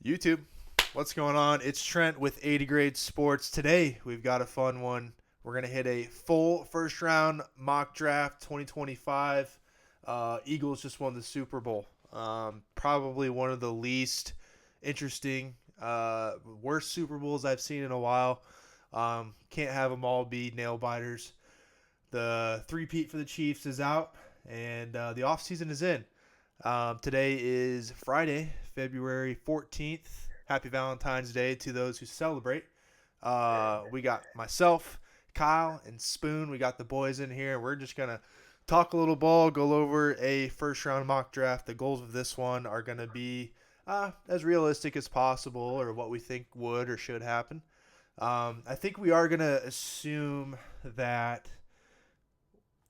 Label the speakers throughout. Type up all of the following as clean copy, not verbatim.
Speaker 1: YouTube, what's going on? It's Trent with 80 Grade Sports. Today, we've got a fun one. We're going to hit a full first round mock draft 2025. Eagles just won the Super Bowl. Probably one of the least interesting, worst Super Bowls I've seen in a while. Can't have them all be nail biters. The three-peat for the Chiefs is out, and the offseason is in. Today is Friday, February 14th. Happy Valentine's Day to those who celebrate. We got myself, Kyle, and Spoon. We got the boys in here. We're just going to talk a little ball, go over a first round mock draft. The goals of this one are going to be as realistic as possible, or what we think would or should happen. I think we are going to assume that.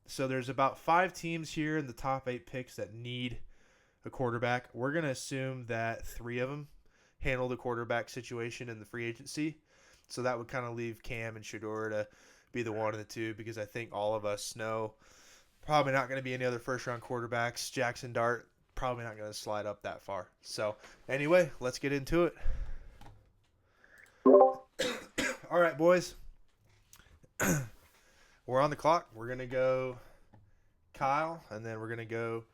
Speaker 1: So there's about 5 teams here in the top 8 picks that need a quarterback. We're going to assume that 3 of them handle the quarterback situation in the free agency. So that would kind of leave Cam and Shador to be the one of the two, because I think all of us know probably not going to be any other first-round quarterbacks. Jackson Dart probably not going to slide up that far. So anyway, let's get into it. All right, boys. We're on the clock. We're going to go Kyle, and then we're going to go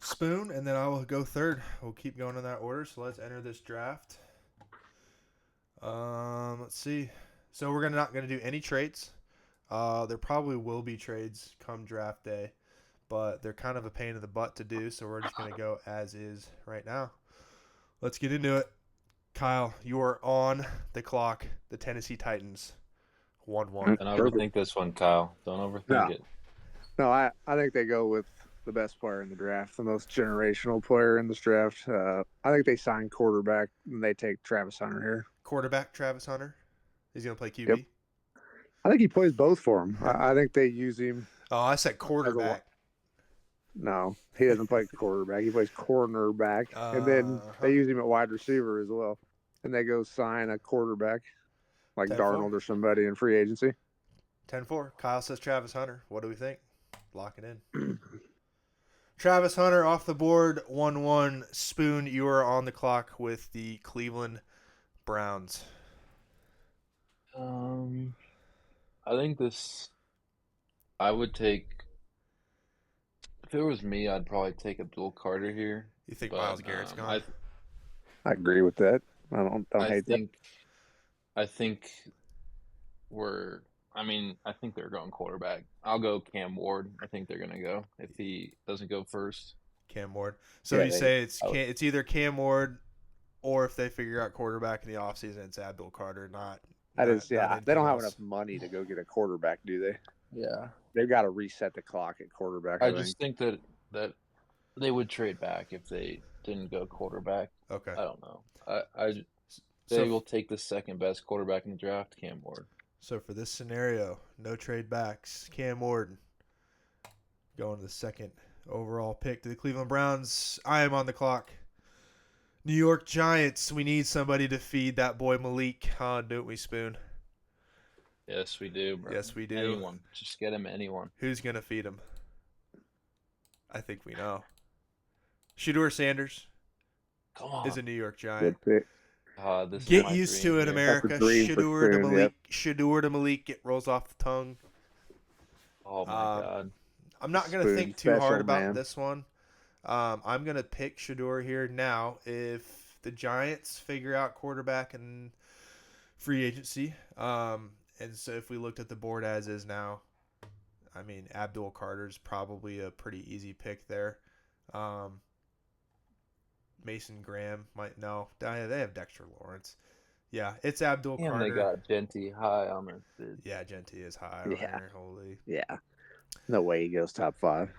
Speaker 1: Spoon, and then I will go third. We'll keep going in that order. So let's enter this draft. Let's see. So we're not going to do any trades. There probably will be trades come draft day, but they're kind of a pain in the butt to do. So we're just going to go as is right now. Let's get into it. Kyle, you are on the clock. The Tennessee Titans, 1-1.
Speaker 2: Don't overthink this one, Kyle. Don't overthink
Speaker 3: No,
Speaker 2: it.
Speaker 3: no, I think they go with the best player in the draft, the most generational player in this draft. I think they sign quarterback and they take Travis Hunter here.
Speaker 1: Quarterback Travis Hunter. He's going to play QB.
Speaker 3: Yep. I think he plays both for him. I think they use him.
Speaker 1: Oh, I said quarterback.
Speaker 3: No, he doesn't play quarterback. He plays cornerback. And then they use him at wide receiver as well. And they go sign a quarterback like
Speaker 1: 10-4.
Speaker 3: Darnold or somebody in free agency.
Speaker 1: 10-4. Kyle says Travis Hunter. What do we think? Lock it in. Travis Hunter off the board, 1-1. Spoon, you are on the clock with the Cleveland Browns.
Speaker 2: I think I would take. If it was me, I'd probably take Abdul Carter here.
Speaker 1: You think Myles Garrett's gone?
Speaker 3: I agree with that. I don't hate that.
Speaker 2: I think I think they're going quarterback. I'll go Cam Ward. I think they're going to go if he doesn't go first.
Speaker 1: Cam Ward. So you say it's either Cam Ward, or if they figure out quarterback in the offseason, it's Abdul Carter,
Speaker 3: they don't have enough money to go get a quarterback, do they?
Speaker 2: Yeah.
Speaker 3: They've got to reset the clock at quarterback.
Speaker 2: I just think that they would trade back if they didn't go quarterback.
Speaker 1: Okay.
Speaker 2: I don't know. They will take the second best quarterback in the draft, Cam Ward.
Speaker 1: So for this scenario, no trade backs. Cam Ward going to the second overall pick to the Cleveland Browns. I am on the clock. New York Giants. We need somebody to feed that boy Malik, huh? Don't we, Spoon?
Speaker 2: Yes, we do, bro.
Speaker 1: Yes, we do.
Speaker 2: Anyone. Just get him anyone.
Speaker 1: Who's going to feed him? I think we know. Shador Sanders
Speaker 2: Come on.
Speaker 1: is a New York Giant.
Speaker 2: Get
Speaker 1: used to it, America. Shador to Malik. Yep. Shador to Malik. It rolls off the tongue.
Speaker 2: Oh, my God.
Speaker 1: I'm not going to think too hard about this one. I'm going to pick Shador here now. If the Giants figure out quarterback and free agency, and so if we looked at the board as is now, I mean, Abdul Carter's probably a pretty easy pick there. Mason Graham might no. They have Dexter Lawrence. Yeah, it's Abdul Carter.
Speaker 2: They got Genty high on their bid.
Speaker 1: Yeah, Genty is high on there. Holy.
Speaker 3: Yeah. No way he goes top 5.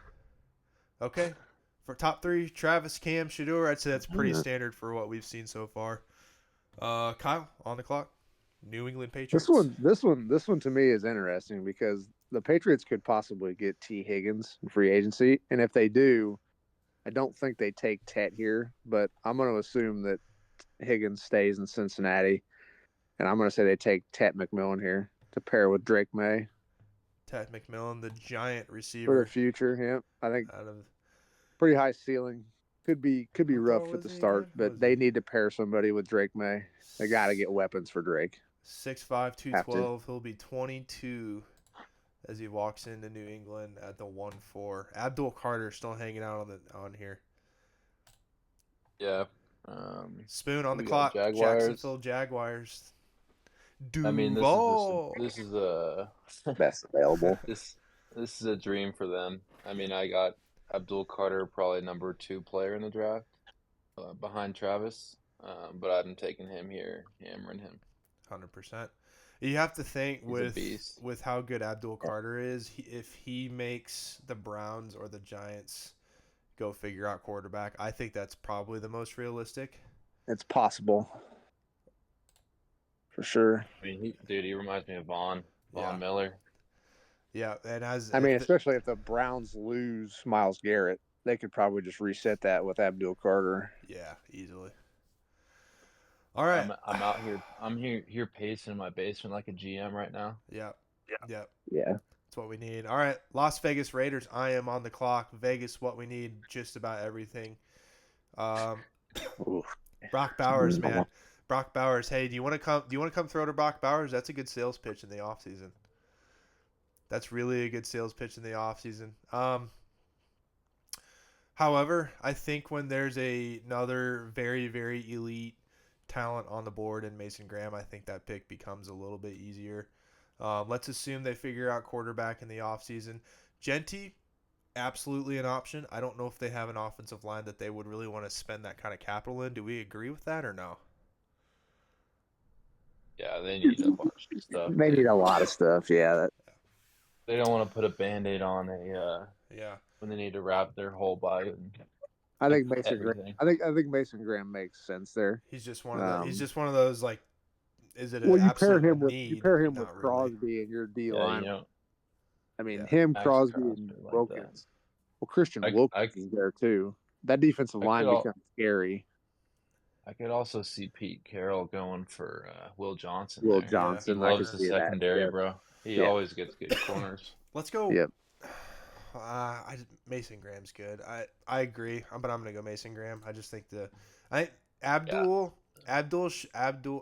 Speaker 1: Okay. For top 3, Travis, Cam, Shador, I'd say that's pretty standard for what we've seen so far. Kyle, on the clock. New England Patriots.
Speaker 3: This one to me is interesting because the Patriots could possibly get T. Higgins in free agency, and if they do, I don't think they take Tet here, but I'm going to assume that Higgins stays in Cincinnati, and I'm going to say they take Tet McMillan here to pair with Drake May.
Speaker 1: Tet McMillan, the giant receiver.
Speaker 3: For the future, yeah. I think pretty high ceiling, could be
Speaker 1: How tall
Speaker 3: rough at
Speaker 1: was
Speaker 3: the
Speaker 1: he
Speaker 3: start,
Speaker 1: again? What
Speaker 3: but
Speaker 1: is
Speaker 3: they
Speaker 1: he?
Speaker 3: need to pair somebody with Drake May. They got to get weapons for Drake.
Speaker 1: 6'5",
Speaker 3: Have to.
Speaker 1: 212. He'll be 22 as he walks into New England at the 1-4. Abdul Carter still hanging out on here.
Speaker 2: Yeah.
Speaker 1: Spoon on the
Speaker 2: We got
Speaker 1: clock.
Speaker 2: Jaguars.
Speaker 1: Jacksonville Jaguars.
Speaker 2: I mean,
Speaker 1: Duval.
Speaker 2: this is a
Speaker 3: Best available.
Speaker 2: this this is a dream for them. I mean, I got Abdul Carter, probably number 2 player in the draft, behind Travis. But I'm taking him here, hammering him.
Speaker 1: 100%. You have to think
Speaker 2: He's a beast.
Speaker 1: with how good Abdul
Speaker 3: Yeah.
Speaker 1: Carter is. If he makes the Browns or the Giants go figure out quarterback, I think that's probably the most realistic.
Speaker 3: It's possible. For sure.
Speaker 2: I mean, he reminds me of Von
Speaker 1: Yeah,
Speaker 2: Miller.
Speaker 1: yeah, and as
Speaker 3: I mean, especially if the Browns lose Myles Garrett, they could probably just reset that with Abdul Carter.
Speaker 1: yeah, easily. All right.
Speaker 2: I'm out here. I'm here pacing in my basement like a GM right now.
Speaker 1: Yeah, yeah.
Speaker 3: Yeah.
Speaker 1: That's what we need. All right, Las Vegas Raiders. I am on the clock. Vegas, what we need, just about everything.
Speaker 3: Ooh.
Speaker 1: Brock Bowers, man. Brock Bowers. Hey, do you want to come? Do you want to come throw to Brock Bowers? That's a good sales pitch in the offseason. That's really a good sales pitch in the offseason. However, I think when there's another very, very elite talent on the board in Mason Graham, I think that pick becomes a little bit easier. Let's assume they figure out quarterback in the offseason. Genty, absolutely an option. I don't know if they have an offensive line that they would really want to spend that kind of capital in. Do we agree with that or no?
Speaker 2: Yeah, they need a bunch of stuff,
Speaker 3: They need
Speaker 2: dude.
Speaker 3: a lot of stuff. Yeah.
Speaker 2: They don't want to put a Band-Aid on
Speaker 1: Yeah.
Speaker 2: when they need to wrap their whole body and
Speaker 3: I think Mason Graham.
Speaker 2: everything.
Speaker 3: I think Mason Graham makes sense there.
Speaker 1: He's just one of the. He's just one of those like. Is it an
Speaker 3: Well,
Speaker 1: absolute need?
Speaker 3: you pair him with
Speaker 1: Not really.
Speaker 3: Crosby and your D
Speaker 2: Yeah,
Speaker 3: line. I mean,
Speaker 1: Yeah.
Speaker 3: him,
Speaker 2: Max
Speaker 3: Crosby,
Speaker 2: Crosby
Speaker 3: and
Speaker 2: like that.
Speaker 3: Wilkins. Well, Christian
Speaker 2: I
Speaker 3: Wilkins is there too. That defensive
Speaker 2: I
Speaker 3: line
Speaker 2: could al
Speaker 3: becomes scary.
Speaker 2: I could also see Pete Carroll going for Will Johnson
Speaker 3: Will
Speaker 2: there.
Speaker 1: Yeah.
Speaker 2: He
Speaker 3: Johnson, I can
Speaker 2: loves the
Speaker 3: see that.
Speaker 2: secondary,
Speaker 3: Yeah.
Speaker 2: bro. He
Speaker 3: Yeah.
Speaker 2: always gets good corners.
Speaker 1: Let's go.
Speaker 3: Yep.
Speaker 1: Mason Graham's good. I agree, but I'm gonna go Mason Graham. I just think I
Speaker 2: Yeah.
Speaker 1: Abdul.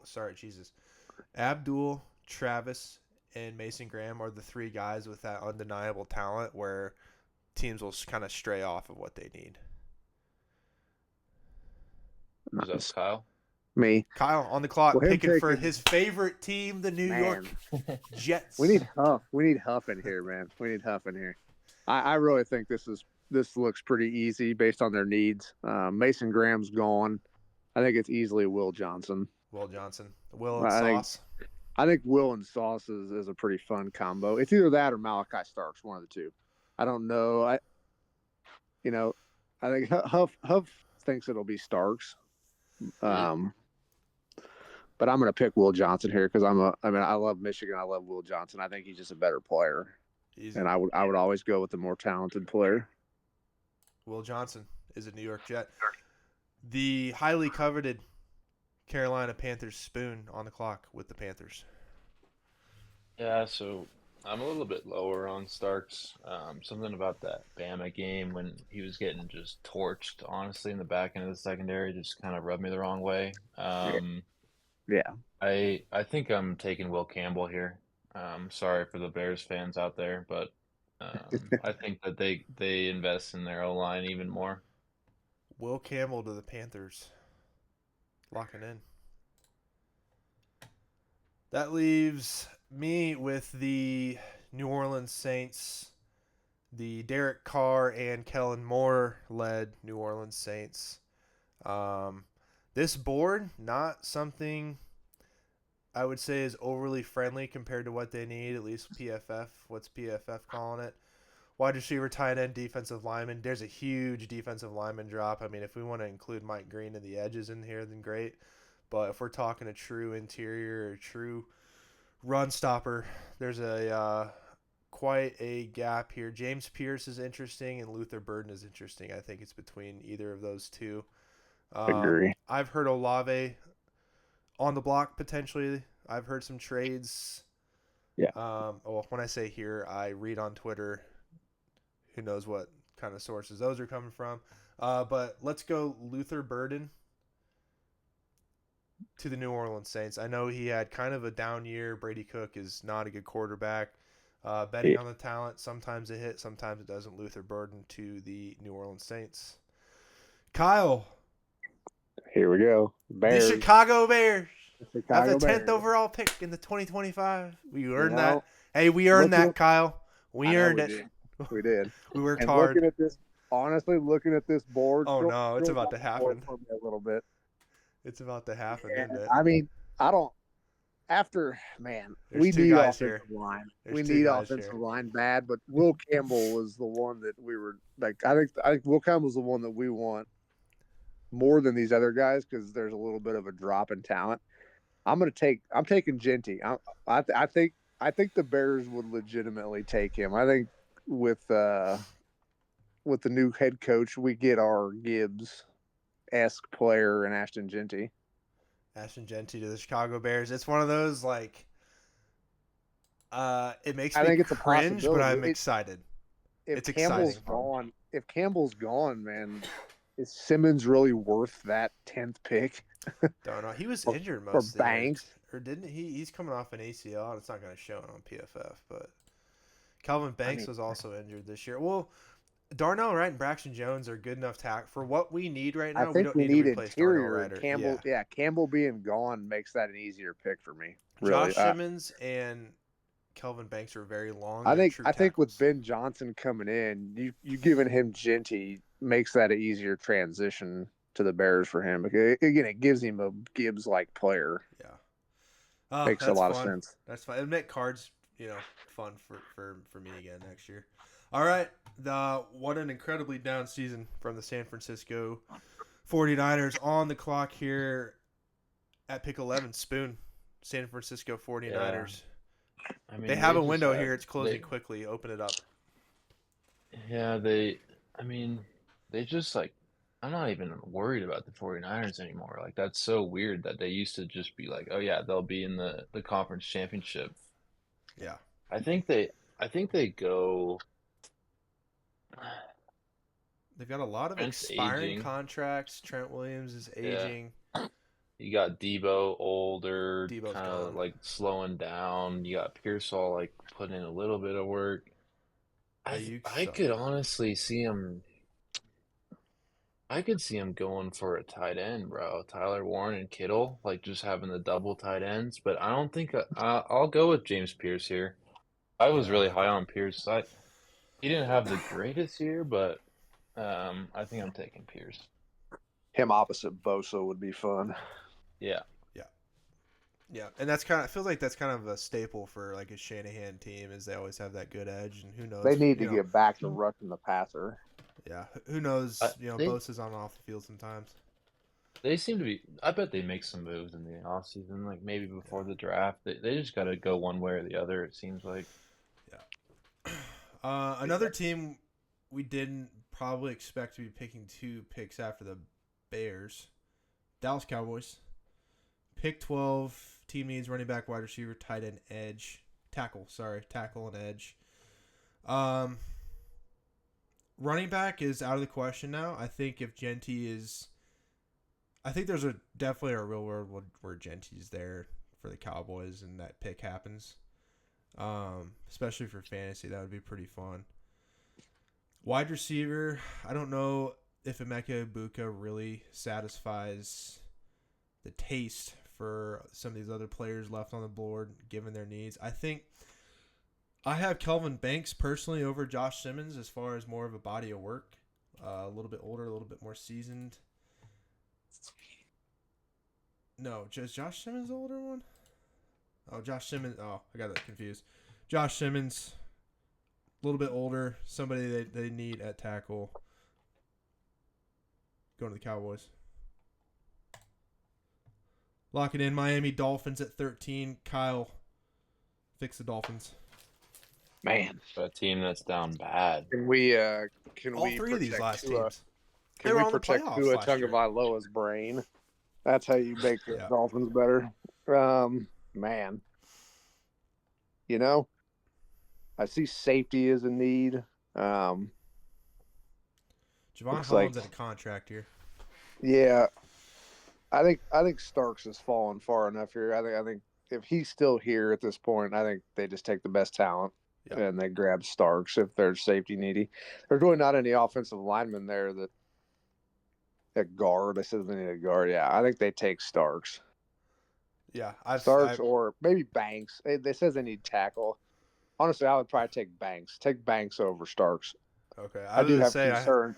Speaker 1: Sorry, Jesus. Abdul, Travis, and Mason Graham are the three guys with that undeniable talent where teams will kind of stray off of what they need.
Speaker 2: Who's
Speaker 3: Nice.
Speaker 2: up, Kyle?
Speaker 3: Me.
Speaker 1: Kyle on the clock,
Speaker 3: Well, him
Speaker 1: picking for
Speaker 3: taking-
Speaker 1: his favorite team, the New York Jets.
Speaker 3: We need Huff. We need Huff in here, man. We need Huff in here. I really think this looks pretty easy based on their needs. Mason Graham's gone. I think it's easily Will Johnson.
Speaker 1: Will Johnson, Will and
Speaker 3: I think-
Speaker 1: Sauce.
Speaker 3: I think Will and Sauce is a pretty fun combo. It's either that or Malachi Starks, one of the two. I don't know. I think Huff thinks it'll be Starks. But I'm going to pick Will Johnson here because I love Michigan. I love Will Johnson. I think he's just a better player.
Speaker 1: Easy.
Speaker 3: And I would always go with the more talented player.
Speaker 1: Will Johnson is a New York Jet. The highly coveted Carolina Panthers Spoon on the clock with the Panthers.
Speaker 2: Yeah, so I'm a little bit lower on Starks. Something about that Bama game when he was getting just torched, honestly, in the back end of the secondary just kind of rubbed me the wrong way.
Speaker 3: Yeah.
Speaker 2: I think I'm taking Will Campbell here. Sorry for the Bears fans out there, but I think that they invest in their O-line even more.
Speaker 1: Will Campbell to the Panthers. Locking in. That leaves me with the New Orleans Saints, the Derek Carr and Kellen Moore led New Orleans Saints. This board, not something I would say is overly friendly compared to what they need, at least PFF. What's PFF calling it? Wide receiver, tight end, defensive lineman. There's a huge defensive lineman drop. I mean, if we want to include Mike Green and the edges in here, then great. But if we're talking a true interior or true run stopper, there's quite a gap here. James Pierce is interesting and Luther Burden is interesting. I think it's between either of those two.
Speaker 3: Agree.
Speaker 1: I've heard Olave on the block potentially. I've heard some trades.
Speaker 3: Yeah.
Speaker 1: Well, when I say here, I read on Twitter. Who knows what kind of sources those are coming from. But let's go Luther Burden to the New Orleans Saints. I know he had kind of a down year. Brady Cook is not a good quarterback. Betting on the talent, sometimes it hits, sometimes it doesn't. Luther Burden to the New Orleans Saints. Kyle.
Speaker 3: Here we go. Bears.
Speaker 1: The Chicago Bears. Have the 10th
Speaker 3: Bears.
Speaker 1: overall pick in the 2025. We earned
Speaker 3: You know,
Speaker 1: that. Hey, we earned that,
Speaker 3: look,
Speaker 1: Kyle. We earned it.
Speaker 3: Did. We did.
Speaker 1: We worked
Speaker 3: and
Speaker 1: hard.
Speaker 3: Looking at this, honestly, looking at this board.
Speaker 1: Oh, no, it's about to happen.
Speaker 3: For me a little bit.
Speaker 1: It's about to happen,
Speaker 3: And,
Speaker 1: isn't it?
Speaker 3: I mean, I don't. After
Speaker 1: There's
Speaker 3: we
Speaker 1: two
Speaker 3: need
Speaker 1: guys
Speaker 3: offensive
Speaker 1: here.
Speaker 3: line.
Speaker 1: There's
Speaker 3: We
Speaker 1: two
Speaker 3: need
Speaker 1: guys
Speaker 3: offensive
Speaker 1: here.
Speaker 3: line bad, but Will Campbell was the one that we were like. I think Will Campbell's the one that we want more than these other guys because there's a little bit of a drop in talent. I'm taking Genty. I think the Bears would legitimately take him. I think with the new head coach, we get our Gibbs-esque player in Ashton Genty.
Speaker 1: Ashton Genty to the Chicago Bears. It's one of those like it makes me
Speaker 3: think it's a
Speaker 1: cringe, but
Speaker 3: possibility.
Speaker 1: I'm excited. It's
Speaker 3: Campbell's
Speaker 1: exciting.
Speaker 3: If Campbell's gone, man, is Simmons really worth that 10th pick?
Speaker 1: Don't know. He was injured most of the
Speaker 3: Banks.
Speaker 1: year. Or didn't he? He's coming off an ACL, and it's not going to show it on PFF. But Calvin Banks was also injured this year. Well, Darnell Wright and Braxton Jones are good enough for what we need right now.
Speaker 3: I think
Speaker 1: we don't need to replace
Speaker 3: interior.
Speaker 1: Darnell Wright.
Speaker 3: Campbell, Campbell being gone makes that an easier pick for me.
Speaker 1: Really. Josh Simmons and Kelvin Banks are very long.
Speaker 3: I think with Ben Johnson coming in, you giving him Genty makes that an easier transition to the Bears for him. Because, again, it gives him a Gibbs-like player.
Speaker 1: Yeah,
Speaker 3: makes a lot of sense.
Speaker 1: That's fine. It'll make cards, fun for me again next year. All right, what an incredibly down season from the San Francisco 49ers on the clock here at pick 11. Spoon, San Francisco 49ers.
Speaker 2: Yeah. I mean,
Speaker 1: they have a window here. It's closing quickly. Open it up.
Speaker 2: Yeah, they just like, I'm not even worried about the 49ers anymore. Like, that's so weird that they used to just be like, oh yeah, they'll be in the conference championship.
Speaker 1: Yeah.
Speaker 2: I think they go.
Speaker 1: They've got a lot of
Speaker 2: Trent's
Speaker 1: expiring
Speaker 2: aging.
Speaker 1: contracts. Trent Williams is aging.
Speaker 2: Yeah. You got Debo older,
Speaker 1: Debo's
Speaker 2: kind of
Speaker 1: gone.
Speaker 2: like slowing down. You got Pearsall like putting in a little bit of work. I could honestly see him. I could see him going for a tight end, bro. Tyler Warren and Kittle, like just having the double tight ends. But I don't think I'll go with James Pierce here. I was really high on Pierce. He didn't have the greatest year, but I think I'm taking Pierce.
Speaker 3: Him opposite Bosa would be fun.
Speaker 2: Yeah.
Speaker 1: Yeah, and that's kind of, it feels like that's kind of a staple for like a Shanahan team, is they always have that good edge, and who knows?
Speaker 3: They need to get back to rushing the passer.
Speaker 1: Yeah, who knows? Bosa's on off the field sometimes.
Speaker 2: They seem to be. I bet they make some moves in the offseason, like maybe before the draft. They just got to go one way or the other. It seems like.
Speaker 1: Yeah. Another team we didn't probably expect to be picking 2 picks after the Bears, Dallas Cowboys. Pick 12. Team needs running back, wide receiver, tight end, tackle and edge. Running back is out of the question now. I think if Genty is, I think there's definitely a real world where Genty's there for the Cowboys and that pick happens. Especially for fantasy, that would be pretty fun. Wide receiver, I don't know if Emeka Ibuka really satisfies the taste for some of these other players left on the board, given their needs. I think I have Kelvin Banks personally over Josh Simmons as far as more of a body of work. A little bit older, a little bit more seasoned. No, is Josh Simmons the older one? Oh, Josh Simmons. Oh, I got that confused. Josh Simmons, a little bit older, somebody they need at tackle. Going to the Cowboys. Lock it in. Miami Dolphins at 13. Kyle, fix the Dolphins.
Speaker 3: Man,
Speaker 2: a team that's down bad.
Speaker 3: Can we
Speaker 1: all 3 of these last teams?
Speaker 3: Can we protect Tua Tagovailoa's brain? That's how you make the Dolphins better. Man, I see safety as a need.
Speaker 1: Javon
Speaker 3: Looks like
Speaker 1: Holland's in a contract here.
Speaker 3: yeah. I think Starks has fallen far enough here. I think if he's still here at this point, I think they just take the best talent
Speaker 1: Yeah.
Speaker 3: and they grab Starks if they're safety needy. There's really not any offensive linemen there that at guard. I said they need a guard. Yeah, I think they take Starks.
Speaker 1: Yeah,
Speaker 3: Starks or maybe Banks. They says they need tackle. Honestly, I would probably take Banks. Take Banks over Starks.
Speaker 1: okay.
Speaker 3: I
Speaker 1: I was
Speaker 3: do
Speaker 1: gonna
Speaker 3: have
Speaker 1: say
Speaker 3: concerns.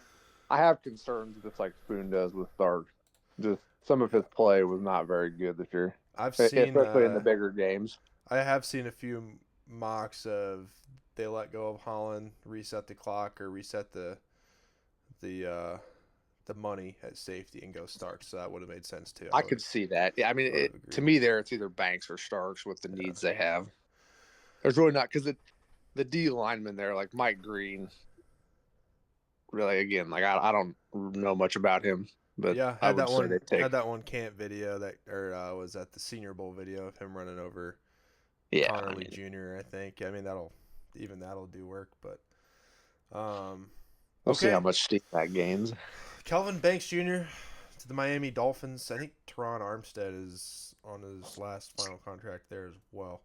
Speaker 3: I have concerns just like Spoon does with Starks. Just some of his play was not very good this year,
Speaker 1: I've seen
Speaker 3: especially in the bigger games.
Speaker 1: I have seen a few mocks of they let go of Holland, reset the clock, or reset the uh, the money at safety and go Starks. So that would have made sense too.
Speaker 3: I could see that. Yeah, I mean, to me, there it's either Banks or Starks with the needs they have. There's really not because the D lineman there, like Mike Green, really again, like I don't know much about him, but
Speaker 1: Yeah,
Speaker 3: I would say they take.
Speaker 1: had that one camp video that or was that the Senior Bowl video of him running over
Speaker 3: Yeah,
Speaker 1: Connor Lee Jr. I think. I mean that'll do work, but
Speaker 3: we'll see
Speaker 1: okay.
Speaker 3: how much steam that gains.
Speaker 1: Kelvin Banks Jr. to the Miami Dolphins. I think Teron Armstead is on his last final contract there as well.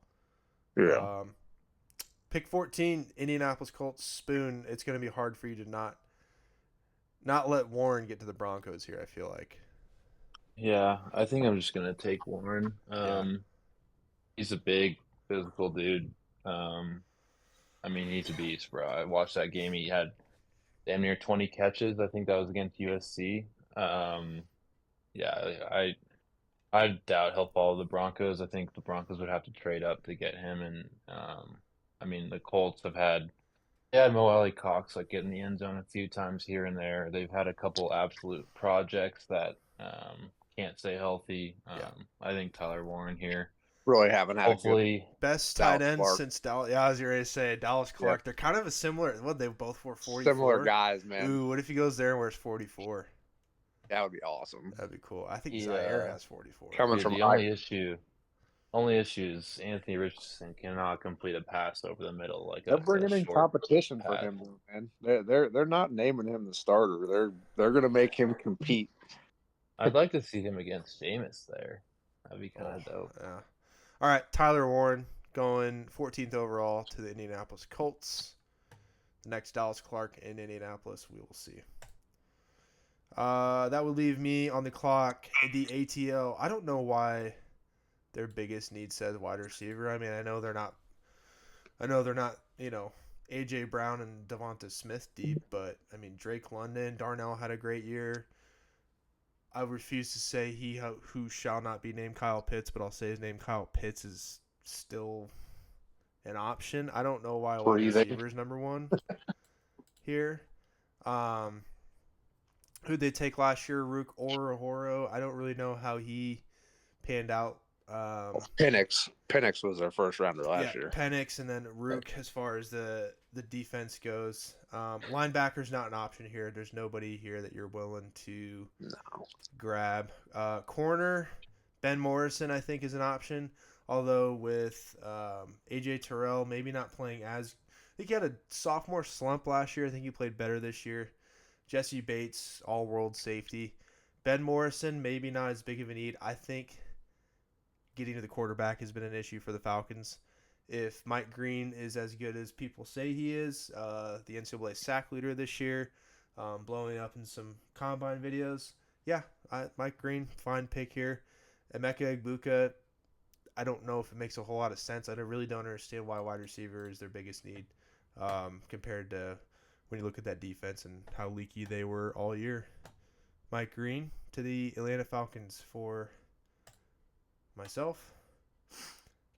Speaker 3: Yeah.
Speaker 1: Pick 14, Indianapolis Colts. Spoon. It's going to be hard for you to not let Warren get to the Broncos here, I feel like.
Speaker 2: Yeah, I think I'm just gonna take Warren. He's a big physical dude. I mean, he's a beast, bro. I watched that game. He had damn near 20 catches. I think that was against USC. Yeah, I doubt he'll follow the Broncos. I think the Broncos would have to trade up to get him. And I mean, the Colts have had Mo Alley Cox like get in the end zone a few times here and there. They've had a couple absolute projects that can't stay healthy. I think Tyler Warren here.
Speaker 3: Really haven't had
Speaker 2: Hopefully,
Speaker 3: a good
Speaker 1: Best tight
Speaker 3: Dallas
Speaker 1: end
Speaker 3: Clark.
Speaker 1: since Dallas. Yeah, I was ready to say Dallas Clark.
Speaker 3: Yep.
Speaker 1: They're kind of a similar. What they both were 44.
Speaker 3: Similar guys, man.
Speaker 1: Ooh, what if he goes there and wears 44?
Speaker 3: That would be awesome.
Speaker 1: That'd be cool. I think Zaire has 44.
Speaker 3: Coming
Speaker 2: dude,
Speaker 3: from
Speaker 2: the only issue is Anthony Richardson cannot complete a pass over the middle like
Speaker 3: they're bringing in competition
Speaker 2: pass.
Speaker 3: for him, man. They're not naming him the starter. They're going to make him compete.
Speaker 2: I'd like to see him against Jameis there. That'd be kind of dope.
Speaker 1: Yeah. All right, Tyler Warren going 14th overall to the Indianapolis Colts. The next Dallas Clark in Indianapolis, we will see. That would leave me on the clock. The ATL. I don't know why their biggest need says wide receiver. I mean, I know they're not. AJ Brown and Devonta Smith deep, but I mean Drake London, Darnell had a great year. I refuse to say he who shall not be named Kyle Pitts, but I'll say his name Kyle Pitts is still an option. I don't know why wide receiver is number one here. Who'd they take last year? Rook Orahoro. I don't really know how he panned out.
Speaker 3: Penix was their first rounder last year.
Speaker 1: Penix and then Rook as far as the defense goes. Linebacker's not an option here. There's nobody here that you're willing to grab. Corner, Ben Morrison I think is an option. Although with AJ Terrell maybe not playing as I think he had a sophomore slump last year. I think he played better this year. Jesse Bates, all-world safety. Ben Morrison, maybe not as big of a need. I think getting to the quarterback has been an issue for the Falcons. If Mike Green is as good as people say he is, the NCAA sack leader this year, blowing up in some combine videos, Mike Green, fine pick here. Emeka Egbuka, I don't know if it makes a whole lot of sense. I really don't understand why wide receiver is their biggest need compared to when you look at that defense and how leaky they were all year. Mike Green to the Atlanta Falcons for myself.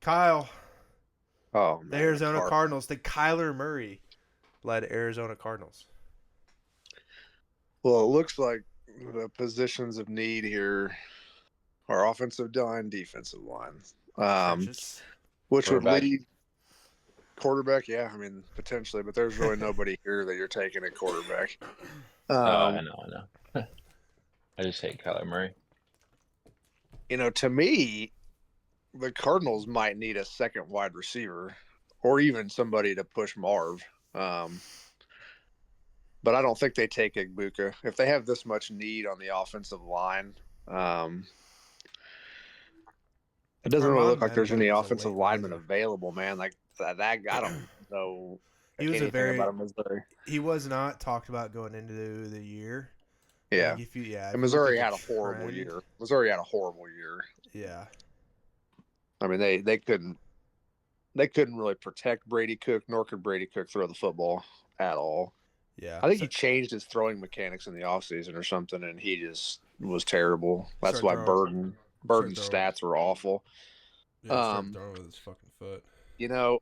Speaker 1: Kyle.
Speaker 3: Oh, man,
Speaker 1: the Arizona Cardinals. The Kyler Murray led Arizona Cardinals.
Speaker 3: Well, it looks like the positions of need here are offensive line, defensive line. Which would lead quarterback, yeah, I mean, potentially, but there's really nobody here that you're taking at quarterback.
Speaker 2: I know. I just hate Kyler Murray.
Speaker 3: To me, the Cardinals might need a second wide receiver or even somebody to push Marv. But but I don't think they take Igbuka. If they have this much need on the offensive line, it doesn't really
Speaker 1: Armand
Speaker 3: look like there's
Speaker 1: Memphis
Speaker 3: any
Speaker 1: was a
Speaker 3: offensive
Speaker 1: late
Speaker 3: linemen
Speaker 1: riser.
Speaker 3: available, man. Like that guy, I don't know
Speaker 1: He was a
Speaker 3: anything
Speaker 1: very
Speaker 3: about him. Missouri.
Speaker 1: he was not talked about going into the year. I
Speaker 3: Yeah,
Speaker 1: think if
Speaker 3: and
Speaker 1: you look at
Speaker 3: Missouri
Speaker 1: the
Speaker 3: had a horrible
Speaker 1: trend,
Speaker 3: year. Missouri had a horrible year.
Speaker 1: yeah,
Speaker 3: I mean, they couldn't really protect Brady Cook, nor could Brady Cook throw the football at all.
Speaker 1: yeah.
Speaker 3: I think
Speaker 1: So
Speaker 3: he changed his throwing mechanics in the offseason or something, and he just was terrible. That's
Speaker 1: start
Speaker 3: why
Speaker 1: throwing, start
Speaker 3: Burden's
Speaker 1: throwing,
Speaker 3: stats were awful.
Speaker 1: yeah, start
Speaker 3: Um,
Speaker 1: throwing with his fucking foot.
Speaker 3: you know,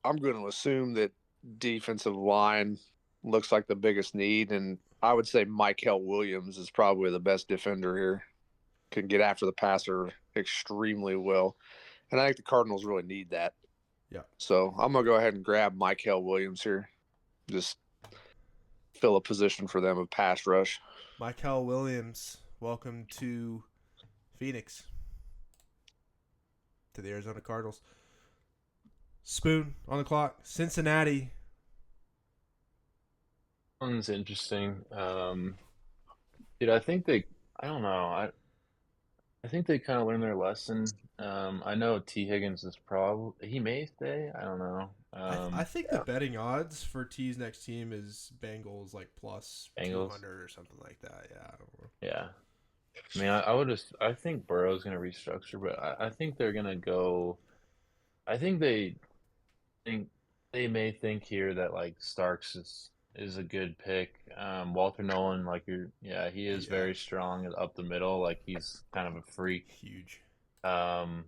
Speaker 3: I'm going to assume that defensive line looks like the biggest need, and I would say Michael Williams is probably the best defender here. Can get after the passer extremely well, and I think the Cardinals really need that.
Speaker 1: Yeah,
Speaker 3: So I'm gonna go ahead and grab Michael Williams here. Just fill a position for them of pass rush.
Speaker 1: Michael Williams, welcome to Phoenix, to the Arizona Cardinals. Spoon on the clock. Cincinnati.
Speaker 2: One's interesting. Dude, I think I don't know. I think they kind of learned their lesson. I know T. Higgins is probably he may stay. I don't know.
Speaker 1: I think the
Speaker 3: Yeah.
Speaker 1: betting odds for T's next team is Bengals like plus
Speaker 2: Bengals.
Speaker 1: 200 or something like that. Yeah, I don't know.
Speaker 2: Yeah. I mean, I would just. I think Burrow's gonna restructure, but I think they're gonna go. I think they may think here that like Starks is a good pick. Walter Nolan, like yeah, he is
Speaker 1: Yeah,
Speaker 2: very strong up the middle. Like he's kind of a freak.
Speaker 1: huge.
Speaker 2: Um,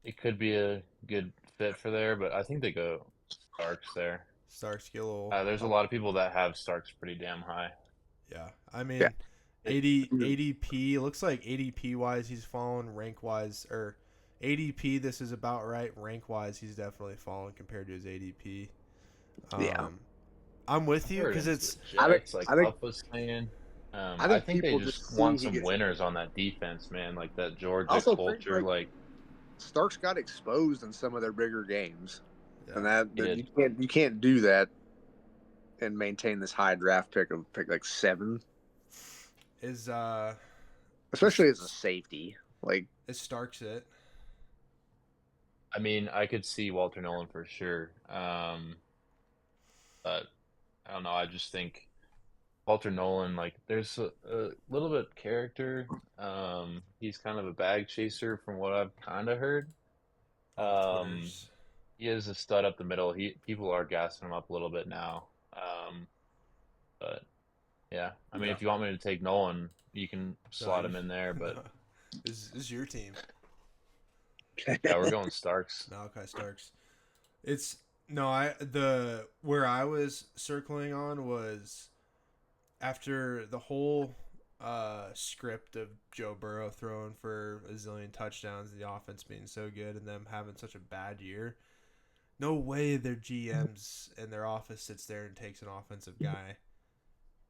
Speaker 2: it could be a good fit for there, but I think they go Starks there.
Speaker 1: Starks get a little
Speaker 2: There's a
Speaker 1: help.
Speaker 2: lot of people that have Starks pretty damn high.
Speaker 1: Yeah, I
Speaker 3: Yeah.
Speaker 1: mean, 80 ADP looks like ADP wise he's fallen, rank wise or ADP this is about right, rank wise he's definitely fallen compared to his ADP.
Speaker 3: Yeah.
Speaker 1: I'm with
Speaker 2: I
Speaker 1: you
Speaker 2: heard
Speaker 1: because
Speaker 2: against the
Speaker 1: it's
Speaker 2: Jets, like
Speaker 3: I think
Speaker 2: Huff was saying.
Speaker 3: I
Speaker 2: I
Speaker 3: think
Speaker 2: think they
Speaker 3: people
Speaker 2: just
Speaker 3: just see
Speaker 2: want
Speaker 3: he
Speaker 2: some
Speaker 3: gets.
Speaker 2: winners on that defense, man. Like that
Speaker 3: I
Speaker 2: Georgia
Speaker 3: also think
Speaker 2: culture.
Speaker 3: like
Speaker 2: Like
Speaker 3: Starks got exposed in some of their bigger games, and
Speaker 1: yeah.
Speaker 3: that
Speaker 2: he
Speaker 3: you can't do that and maintain this high draft pick of pick like 7,
Speaker 1: Is
Speaker 3: especially as a safety. Like
Speaker 1: is Starks it?
Speaker 2: I mean, I could see Walter Nolan for sure. But I don't know. I just think Walter Nolan, like, there's a little bit character. He's kind of a bag chaser from what I've kind of heard.
Speaker 1: On the
Speaker 2: Um,
Speaker 1: Twitters.
Speaker 2: he is a stud up the middle. People are gassing him up a little bit now. But yeah, I mean,
Speaker 1: Yeah.
Speaker 2: if you want me to take Nolan, you can
Speaker 1: No,
Speaker 2: slot him in there. But
Speaker 1: this is your team.
Speaker 2: yeah, we're going Starks.
Speaker 1: Malachi Starks. It's no, I the where I was circling on was after the whole script of Joe Burrow throwing for a zillion touchdowns, the offense being so good, and them having such a bad year. No way their GMs and their office sits there and takes an offensive guy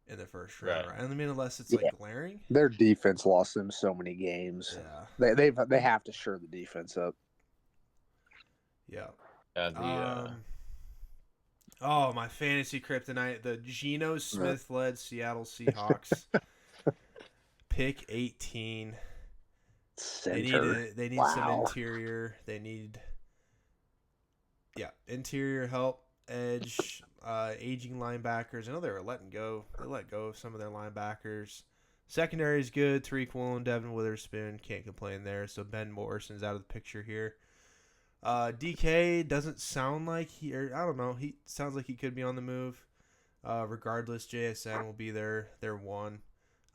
Speaker 1: in the first round,
Speaker 2: Right.
Speaker 1: right? I mean, unless it's
Speaker 3: Yeah.
Speaker 1: like glaring.
Speaker 3: their defense lost them so many games.
Speaker 1: Yeah.
Speaker 3: They have to shore the defense up.
Speaker 1: Yeah.
Speaker 2: Yeah,
Speaker 1: Oh, my fantasy kryptonite, the Geno Smith led Seattle Seahawks. Pick 18.
Speaker 3: Center.
Speaker 1: They need some
Speaker 3: Wow.
Speaker 1: interior. They need interior help, edge, aging linebackers. I know they were letting go. They let go of some of their linebackers. Secondary is good. Tariq Woolen, Devin Witherspoon, can't complain there. So Ben Morrison's out of the picture here. DK doesn't sound like I don't know. He sounds like he could be on the move. Regardless, JSN will be their one.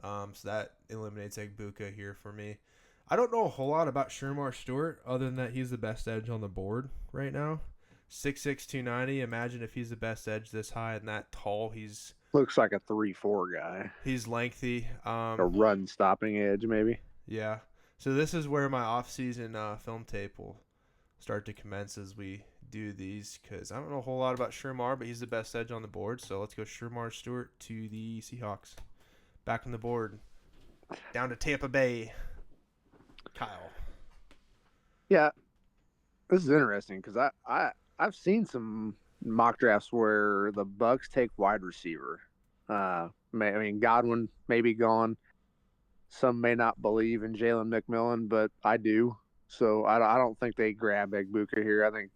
Speaker 1: So that eliminates Egbuka here for me. I don't know a whole lot about Shermar Stewart other than that he's the best edge on the board right now. 6'6", 290. Imagine if he's the best edge this high and that tall. He's
Speaker 3: Looks like a 3-4 guy.
Speaker 1: He's lengthy.
Speaker 3: A run stopping edge, maybe.
Speaker 1: Yeah. So this is where my off-season film tape will start to commence as we do these because I don't know a whole lot about Shermar, but he's the best edge on the board. So let's go Shermar Stewart to the Seahawks. Back on the board. Down to Tampa Bay. Kyle.
Speaker 3: Yeah, this is interesting because I've seen some mock drafts where the Bucks take wide receiver. Godwin may be gone. Some may not believe in Jalen McMillan, but I do. So I don't think they grab Egbuka here. I think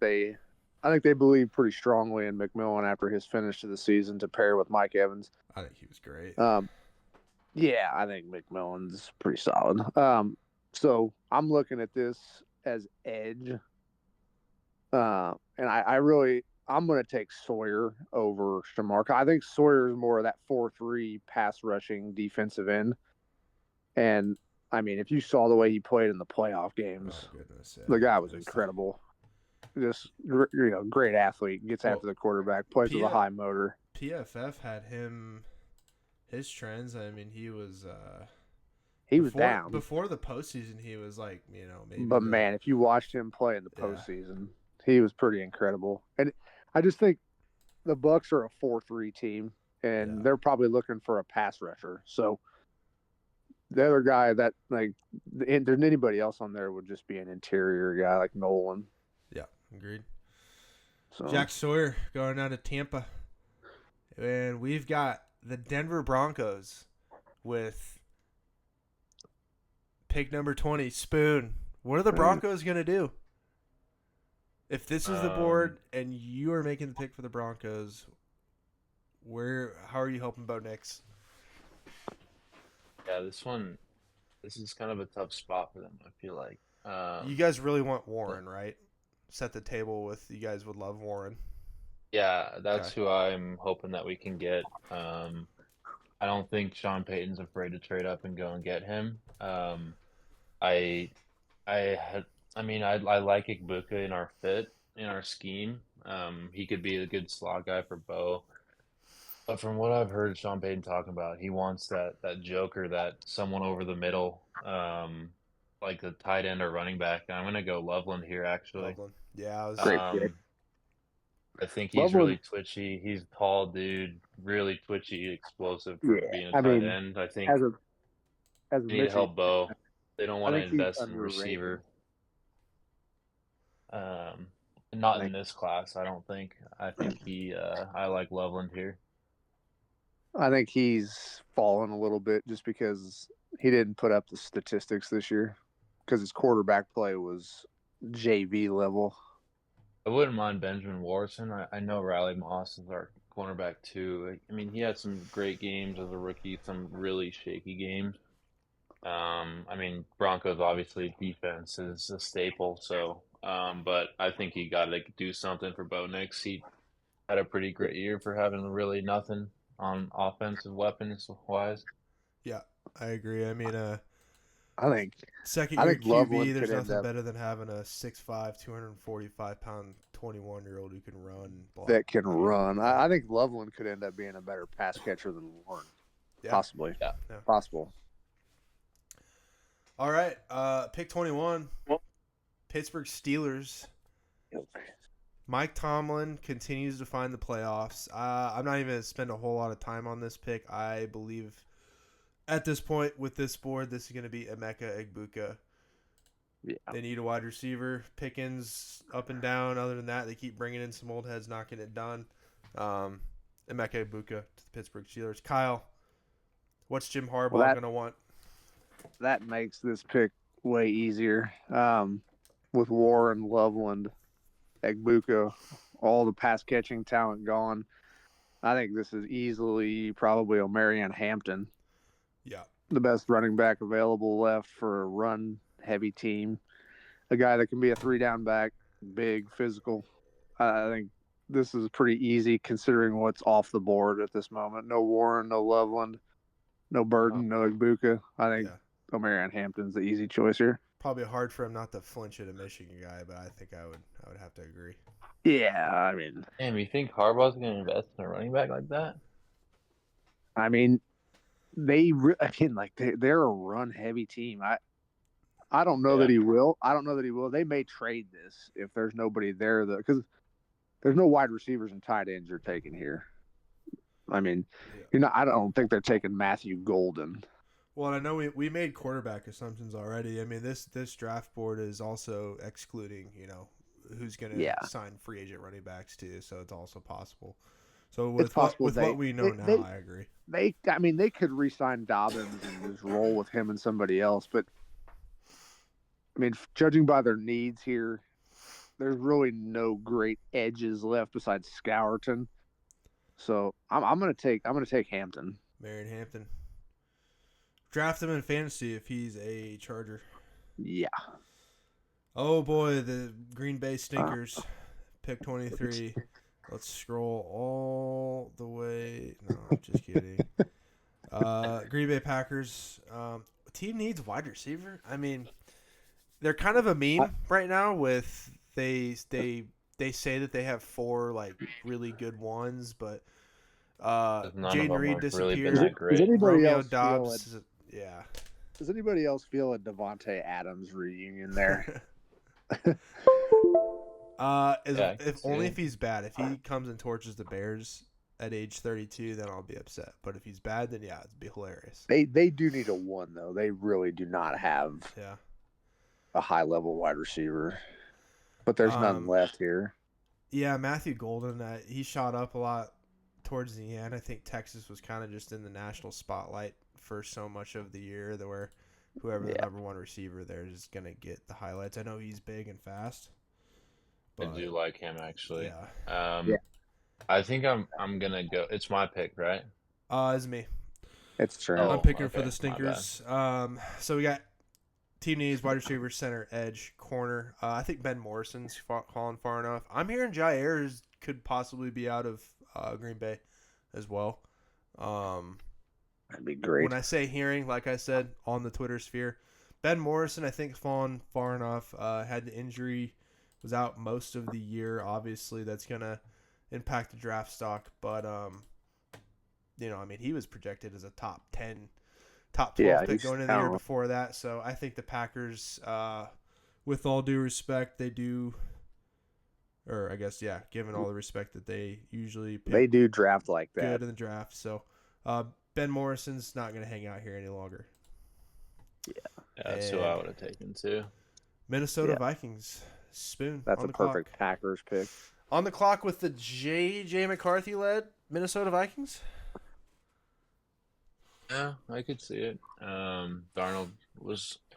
Speaker 3: they believe pretty strongly in McMillan after his finish to the season to pair with Mike Evans.
Speaker 1: I think he was great.
Speaker 3: Yeah, I think McMillan's pretty solid. So I'm looking at this as edge. And I'm going to take Sawyer over Shamarka. I think Sawyer is more of that 4-3 pass rushing defensive end. And I mean, if you saw the way he played in the playoff games,
Speaker 1: goodness,
Speaker 3: the guy was incredible. Just great athlete, gets after the quarterback, plays with a high motor.
Speaker 1: PFF had him, his trends. I mean, he was
Speaker 3: down
Speaker 1: before the postseason. He was like, maybe.
Speaker 3: But man, if you watched him play in the postseason, he was pretty incredible. And I just think the Bucks are a 4-3 team, and they're probably looking for a pass rusher. So the other guy that there's anybody else on there would just be an interior guy like Nolan.
Speaker 1: Yeah, agreed.
Speaker 3: So
Speaker 1: Jack Sawyer going out of Tampa, and we've got the Denver Broncos with pick number 20, Spoon. What are the Broncos gonna do? If this is the board and you are making the pick for the Broncos, how are you helping Bo Nix?
Speaker 2: Yeah, this is kind of a tough spot for them, I feel like.
Speaker 1: You guys really want Warren, right? Set the table with you guys would love Warren.
Speaker 2: Yeah, that's who I'm hoping that we can get. I don't think Sean Payton's afraid to trade up and go and get him. I like Igbuka in our scheme. He could be a good slot guy for Bo. But from what I've heard Sean Payton talking about, he wants that joker, that someone over the middle, like the tight end or running back. And I'm gonna go Loveland here, actually.
Speaker 1: Loveland. Yeah,
Speaker 2: I think he's really twitchy. He's a tall dude, really twitchy, explosive for being a tight end. I think they need to help Bo. They don't want to invest in a receiver. Not in this class, I don't think. I think I like Loveland here.
Speaker 3: I think he's fallen a little bit just because he didn't put up the statistics this year because his quarterback play was JV level.
Speaker 2: I wouldn't mind Benjamin Warrison. I know Riley Moss is our cornerback too. I mean, he had some great games as a rookie, some really shaky games. I mean, Broncos obviously defense is a staple, so but I think he got to do something for Bo Nix. He had a pretty great year for having really nothing on offensive weapons wise.
Speaker 1: Yeah, I agree. I mean,
Speaker 3: I think
Speaker 1: second year QB, there's nothing better than having a 6'5", 245-pound 21-year-old who can run.
Speaker 3: That can run. I think Loveland could end up being a better pass catcher than Warren. Yeah. Possibly. Yeah. Possible.
Speaker 1: All right. Pick 21. Pittsburgh Steelers. Mike Tomlin continues to find the playoffs. I'm not even going to spend a whole lot of time on this pick. I believe at this point with this board, this is going to be Emeka Egbuka. Yeah. They need a wide receiver. Pickens up and down. Other than that, they keep bringing in some old heads, not getting it done. Emeka Egbuka to the Pittsburgh Steelers. Kyle, what's Jim Harbaugh going to want?
Speaker 3: That makes this pick way easier. With Warren, Loveland, Egbuka, all the pass catching talent gone. I think this is easily probably Omarion Hampton.
Speaker 1: Yeah.
Speaker 3: The best running back available left for a run heavy team. A guy that can be a 3-down back, big, physical. I think this is pretty easy considering what's off the board at this moment. No Warren, no Loveland, no Burden, no Egbuka. I think Omarion Hampton's the easy choice here.
Speaker 1: Probably hard for him not to flinch at a Michigan guy, but I think I would have to agree.
Speaker 3: Yeah, I mean.
Speaker 2: Damn, you think Harbaugh's going to invest in a running back like that?
Speaker 3: I mean, they're a run-heavy team. I don't know that he will. They may trade this if there's nobody there, because there's no wide receivers and tight ends you're taking here. I mean, I don't think they're taking Matthew Golden.
Speaker 1: Well, I know we made quarterback assumptions already. I mean, this draft board is also excluding, who's going to
Speaker 3: Yeah.
Speaker 1: sign free agent running backs too. So it's also possible. So
Speaker 3: It's possible
Speaker 1: what we know now, I agree.
Speaker 3: They could re-sign Dobbins and just roll with him and somebody else, but I mean, judging by their needs here, there's really no great edges left besides Scourton. So I'm gonna take Hampton.
Speaker 1: Marion Hampton. Draft him in fantasy if he's a Charger.
Speaker 3: Yeah.
Speaker 1: Oh boy, the Green Bay Stinkers. Pick 23. Let's scroll all the way. No, just kidding. Green Bay Packers. Team needs wide receiver. I mean, they're kind of a meme right now with they say that they have 4 like really good ones, but
Speaker 2: None of
Speaker 1: Jaden
Speaker 2: them
Speaker 1: Reed
Speaker 2: have really been
Speaker 1: disappeared.
Speaker 2: that
Speaker 3: Does
Speaker 2: great.
Speaker 3: anybody
Speaker 1: Romeo
Speaker 3: else
Speaker 1: Dobbs. Yeah.
Speaker 3: Does anybody else feel a Devontae Adams reunion there?
Speaker 1: If only if he's bad. If he comes and torches the Bears at age 32, then I'll be upset. But if he's bad, then yeah, it'd be hilarious.
Speaker 3: They do need a one though. They really do not have a high level wide receiver. But there's none left here.
Speaker 1: Yeah, Matthew Golden, he shot up a lot towards the end. I think Texas was kind of just in the national spotlight for so much of the year, where whoever the number 1 receiver there is going to get the highlights. I know he's big and fast.
Speaker 2: I do like him actually.
Speaker 1: Yeah.
Speaker 2: I think I'm gonna go. It's my pick, right?
Speaker 1: It's me.
Speaker 3: It's true.
Speaker 1: I'm picking for the Stinkers. So we got team needs wide receiver, center, edge, corner. I think Ben Morrison's fallen far enough. I'm hearing Jair could possibly be out of Green Bay as well.
Speaker 3: That'd be great.
Speaker 1: When I say hearing, like I said on the Twitter sphere, Ben Morrison I think fallen far enough. Had the injury, was out most of the year. Obviously, that's gonna impact the draft stock, but I mean, he was projected as a top 10, top 12 pick going into the year before that. So I think the Packers, with all due respect, they do, or I guess given all the respect that they usually pick,
Speaker 3: they do draft like that.
Speaker 1: Good in the draft. So Ben Morrison's not going to hang out here any longer.
Speaker 2: Yeah, that's who I would have taken too.
Speaker 1: Minnesota Vikings. Spoon.
Speaker 3: That's
Speaker 1: on
Speaker 3: a
Speaker 1: the
Speaker 3: perfect
Speaker 1: clock.
Speaker 3: Packers pick.
Speaker 1: On the clock with the J.J. McCarthy-led Minnesota Vikings?
Speaker 2: Yeah, I could see it. Darnold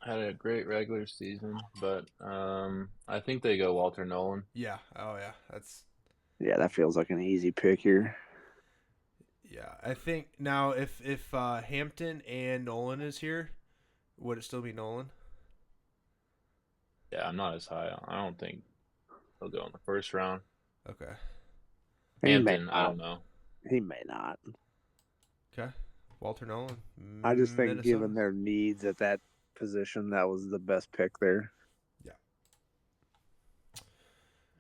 Speaker 2: had a great regular season, but I think they go Walter Nolan.
Speaker 1: Yeah. Oh, yeah.
Speaker 3: That feels like an easy pick here.
Speaker 1: Yeah, I think now if Hampton and Nolan is here, would it still be Nolan?
Speaker 2: Yeah, I'm not as high. I don't think he'll go in the first round.
Speaker 1: Okay.
Speaker 2: Hampton, I don't know.
Speaker 3: He may not.
Speaker 1: Okay. Walter Nolan.
Speaker 3: I just think
Speaker 1: Minnesota.
Speaker 3: given their needs at that position, that was the best pick there.
Speaker 1: Yeah.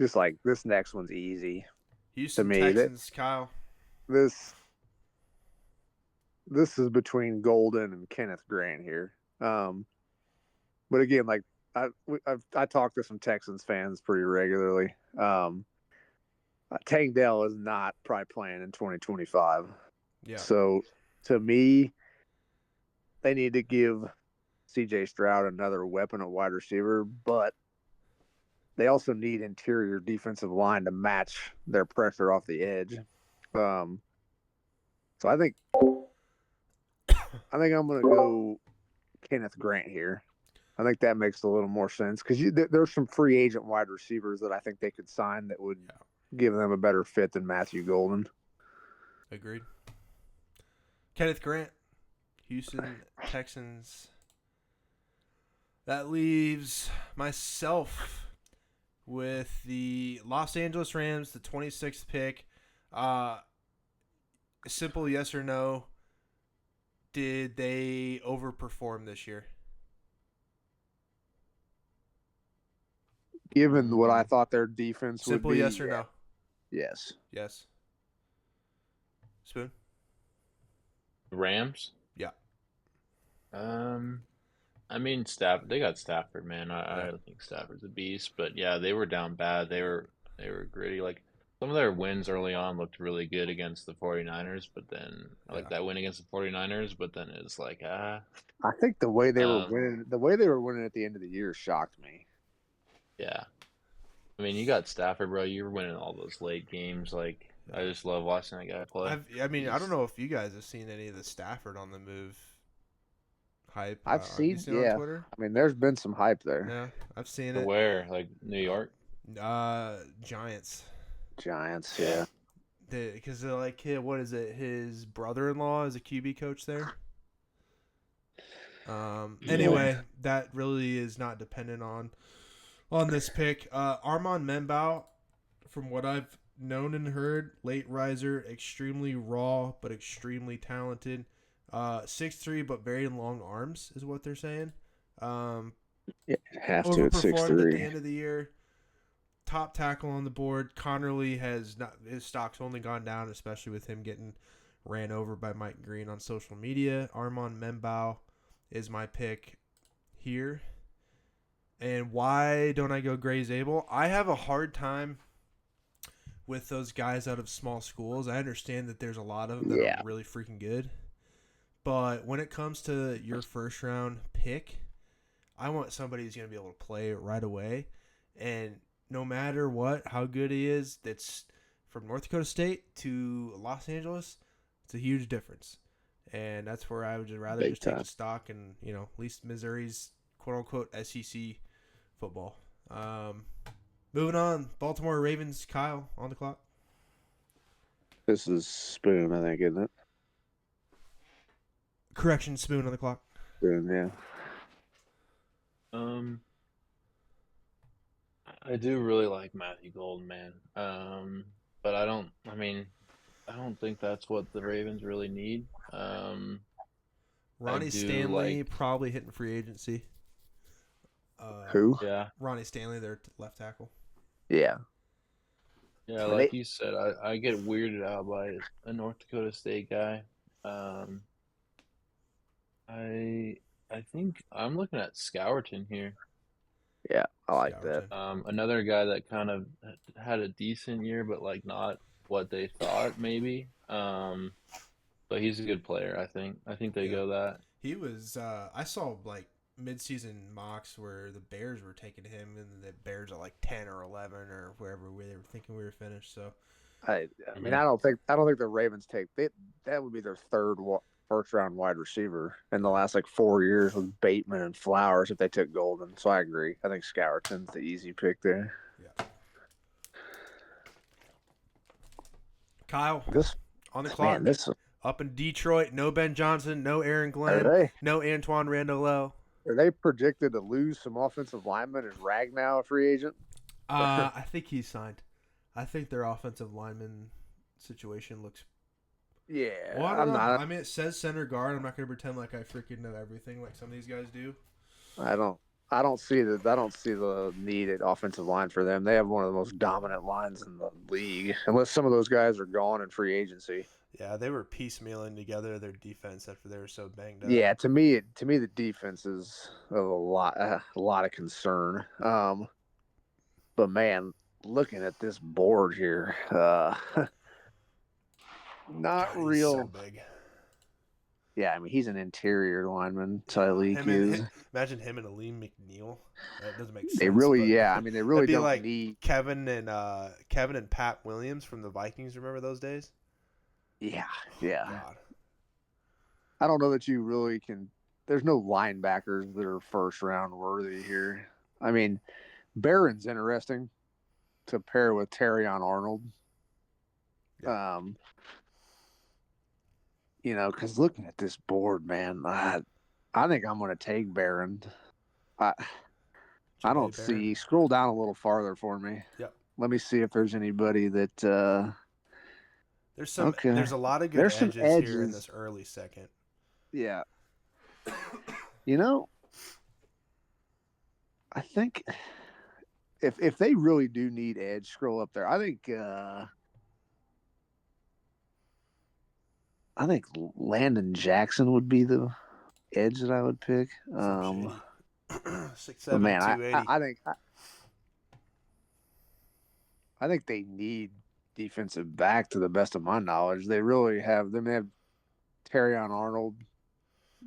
Speaker 3: Just like this next one's easy.
Speaker 1: Houston Texans, Kyle.
Speaker 3: This is between Golden and Kenneth Grant here. But again, like I talk to some Texans fans pretty regularly. Tank Dell is not probably playing in 2025.
Speaker 1: Yeah.
Speaker 3: So to me, they need to give C.J. Stroud another weapon at wide receiver, but they also need interior defensive line to match their pressure off the edge. So I think I'm going to go Kenneth Grant here. I think that makes a little more sense because there's some free agent wide receivers that I think they could sign that would give them a better fit than Matthew Golden.
Speaker 1: Agreed. Kenneth Grant, Houston Texans. That leaves myself with the Los Angeles Rams, the 26th pick. Simple yes or no. Did they overperform this year?
Speaker 3: Given what I thought their defense
Speaker 1: Simple
Speaker 3: would be.
Speaker 1: Yes or no?
Speaker 3: Yes.
Speaker 1: Yes. Spoon?
Speaker 2: Rams?
Speaker 1: Yeah.
Speaker 2: I mean, they got Stafford, man. I think Stafford's a beast, but yeah, they were down bad. They were gritty. Like some of their wins early on looked really good against the 49ers, but then that win against the 49ers, but then it's like
Speaker 3: I think the way they were winning at the end of the year shocked me.
Speaker 2: Yeah. I mean, you got Stafford, bro. You're winning all those late games. Like, I just love watching that guy play.
Speaker 1: I don't know if you guys have seen any of the Stafford on the move hype.
Speaker 3: I've
Speaker 1: Have you
Speaker 3: seen,
Speaker 1: seen it on
Speaker 3: yeah.
Speaker 1: Twitter?
Speaker 3: I mean, there's been some hype there.
Speaker 1: Yeah, I've seen
Speaker 2: To
Speaker 1: it.
Speaker 2: where? Like New York?
Speaker 1: Giants.
Speaker 3: Giants, yeah.
Speaker 1: Because they're like, what is it? His brother-in-law is a QB coach there. Anyway, that really is not dependent on this pick. Armand Membao, from what I've known and heard, late riser, extremely raw but extremely talented. 6'3", but very long arms is what they're saying.
Speaker 3: Yeah, have to at
Speaker 1: Overperformed at the
Speaker 3: 6'3".
Speaker 1: end of the year. Top tackle on the board. Connerly has not, his stock's only gone down, especially with him getting ran over by Mike Green on social media. Armand Membao is my pick here. And why don't I go Gray Zabel? I have a hard time with those guys out of small schools. I understand that there's a lot of them that
Speaker 3: Yeah.
Speaker 1: are really freaking good. But when it comes to your first round pick, I want somebody who's going to be able to play right away. And no matter what, how good he is, that's from North Dakota State to Los Angeles, it's a huge difference. And that's where I would just rather
Speaker 3: Big
Speaker 1: just take
Speaker 3: time.
Speaker 1: the stock and, at least Missouri's quote-unquote SEC football. Moving on, Baltimore Ravens, Kyle, on the clock.
Speaker 3: This is Spoon, I think, isn't it?
Speaker 1: Correction, Spoon on the clock.
Speaker 3: Spoon, yeah.
Speaker 2: I do really like Matthew Golden, man. But I don't think that's what the Ravens really need.
Speaker 1: Ronnie
Speaker 2: do
Speaker 1: Stanley
Speaker 2: like-
Speaker 1: probably hitting free agency.
Speaker 3: Who?
Speaker 2: Yeah.
Speaker 1: Ronnie Stanley, their left tackle.
Speaker 3: Yeah.
Speaker 2: Yeah,
Speaker 3: Well,
Speaker 2: like you said, I get weirded out by a North Dakota State guy. I think I'm looking at Scourton here.
Speaker 3: Yeah, I like that.
Speaker 2: Another guy that kind of had a decent year, but like not what they thought maybe. But he's a good player, I think. I think they go that.
Speaker 1: He was. I saw like midseason mocks where the Bears were taking him, and the Bears are like 10 or 11 or wherever they were thinking we were finished. So
Speaker 3: I mean, I don't think the Ravens take that would be their third first round wide receiver in the last like 4 years with Bateman and Flowers if they took Golden. So I agree. I think Scourton's the easy pick there.
Speaker 1: yeah. Kyle,
Speaker 3: This
Speaker 1: on the clock.
Speaker 3: man, this
Speaker 1: Up in Detroit, no Ben Johnson, no Aaron
Speaker 3: are
Speaker 1: Glenn, no Antoine Randall.
Speaker 3: they projected to lose some offensive linemen? Is Ragnow a free agent?
Speaker 1: I think he's signed. I think their offensive lineman situation looks.
Speaker 3: Yeah,
Speaker 1: Well, I don't know. I mean, it says center guard. I'm not going to pretend like I freaking know everything like some of these guys do.
Speaker 3: I don't see the need at offensive line for them. They have one of the most dominant lines in the league, unless some of those guys are gone in free agency.
Speaker 1: Yeah, they were piecemealing together their defense after they were so banged up.
Speaker 3: Yeah, to me, the defense is of a lot of concern. But man, looking at this board here, not
Speaker 1: God,
Speaker 3: real.
Speaker 1: He's so big.
Speaker 3: Yeah, I mean he's an interior lineman. Tyleek is.
Speaker 1: Imagine him and Aleem McNeil. That doesn't make sense.
Speaker 3: They really,
Speaker 1: but
Speaker 3: yeah. I mean, they really
Speaker 1: that'd be
Speaker 3: don't
Speaker 1: like
Speaker 3: need
Speaker 1: Kevin and Pat Williams from the Vikings. Remember those days?
Speaker 3: Yeah.
Speaker 1: God.
Speaker 3: I don't know that you really can. There's no linebackers that are first round worthy here. I mean, Barron's interesting to pair with Terrion Arnold.
Speaker 1: Yeah.
Speaker 3: Because looking at this board, man, I think I'm going to take Barron. I don't see. Scroll down a little farther for me.
Speaker 1: Yep.
Speaker 3: Let me see if there's anybody that.
Speaker 1: There's some.
Speaker 3: Okay.
Speaker 1: There's a lot of good
Speaker 3: There's some
Speaker 1: edges here in
Speaker 3: edges.
Speaker 1: this early second.
Speaker 3: Yeah. I think if they really do need edge, scroll up there. I think Landon Jackson would be the edge that I would pick.
Speaker 1: 6'7",
Speaker 3: Man,
Speaker 1: 280.
Speaker 3: I think they need defensive back to the best of my knowledge. They really have them. They have Terrion Arnold.